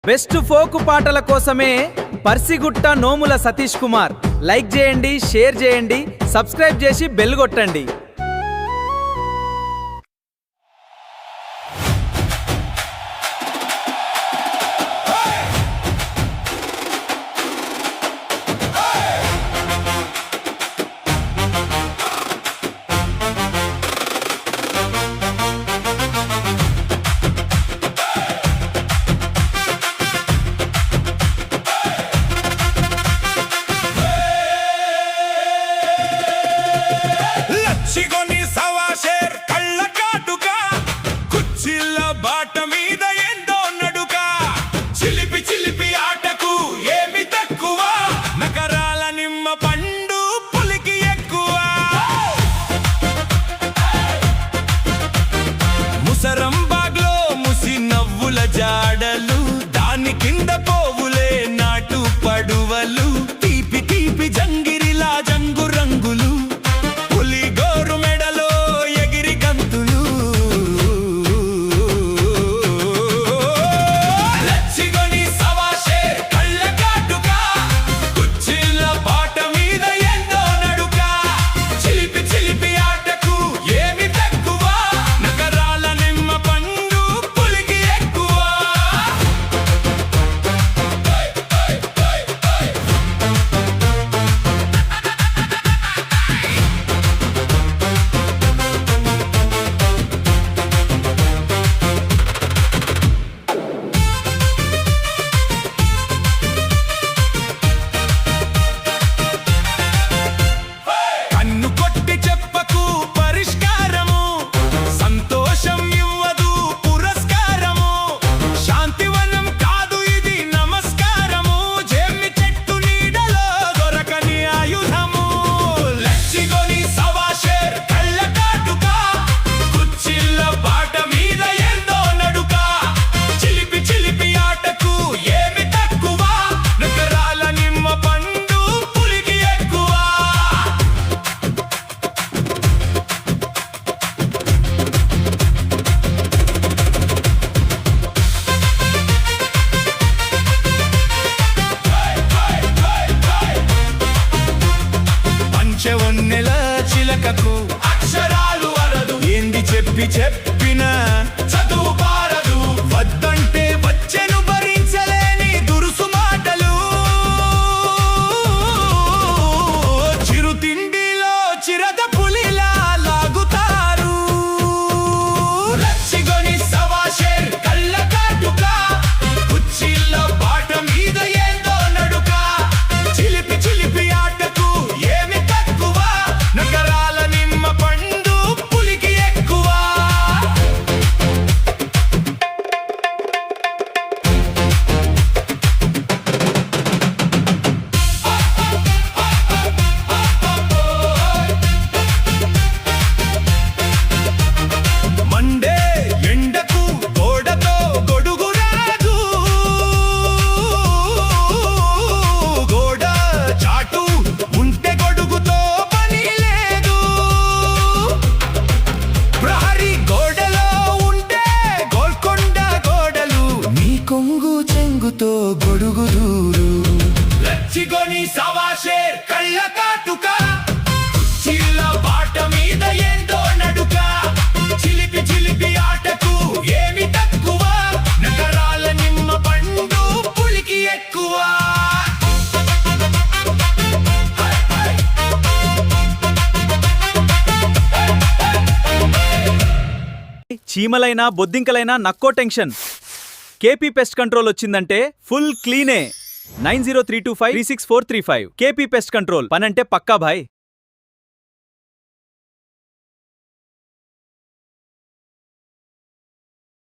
Best folk పాటల కోసమే పర్సిగుట్ట నోముల Satish Kumar. Like చేయండి, షేర్ చేయండి, సబ్స్క్రైబ్ చేసి బెల్ కొట్టండి. చిగొని సవాషేర్ కళ్ళ కాటుగా కుచ్చిళ్ళ బాట మీద ఎందో నడుక చిలిపి చిలిపి ఆటకు ఏమి తక్కువ నగరాల నిమ్మ పండు పులికి ఎక్కువ ముసరం బాగ్లో ముసి నవ్వుల జాడలు దాని కింద పోవులే నాటు పడువలు తీపి తీపి జంగిరిలా జంగు రంగులు చెవన్నెల చిలకకు అక్షరాలు వరదు ఏంది చెప్పి చెప్పిన చదువు పారదు వద్దంటే వచ్చెను భరించలేని దురుసు మాటలు చిరుతిండిలో చిరద పులిలా లాగుతారు లచ్చిగొని సవాషేర్ కళ్ళ కాటుక కుచ్చిళ్ళ బాట మీద ఏందో నడుక చిలిపి చిలిపి ఆటకు ఏమి నగరాల నిమ్మ పండు పులికి ఎక్కువ మండే ఎండకు గోడతో గొడుగు రాదు గోడ చాటు ఉంటే గొడుగుతో పని లేదు ప్రహరీ గోడలో ఉంటే గోల్కొండ గోడలు నీ కొంగు చెంగుతో గొడుగు దూరు లచ్చిగొని సవాషేర్ కళ్ళ కాటుక చిల్ల బాట మీద ఏందో నడుక చిలిపి చిలిపి ఆటకు ఏమి తక్కువ నగరాల నిమ్మ పండు పులికి ఎక్కువ చీమలైనా బొద్దింకలైనా నక్కో టెన్షన్. కేపీ పెస్ట్ కంట్రోల్ వచ్చిందంటే ఫుల్ క్లీనే. 9032536435 కేపీ పెస్ట్ కంట్రోల్. పనంటే పక్కా భాయ్.